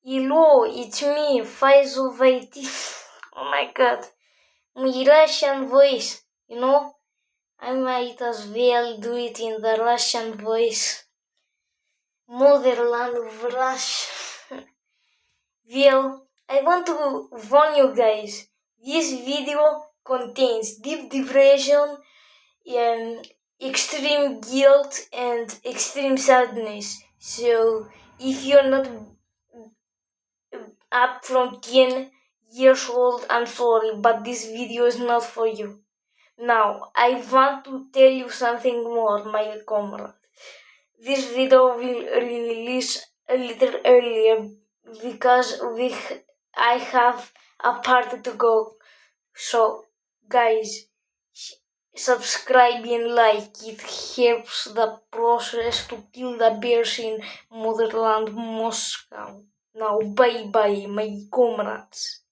Hello, it's me, Faiz of IT. Oh my god, my Russian voice, I might as well do it in the Russian voice. Motherland of Russia. Well, I want to warn you guys, this video contains deep depression, extreme guilt, and extreme sadness. So, if you're not up from 10 years old, I'm sorry, but this video is not for you. Now, I want to tell you something more, my comrade. This video will release a little earlier because I have a party to go. So, guys, subscribe and like. It helps the process to kill the bears in Motherland Moscow. Now, bye bye, my comrades.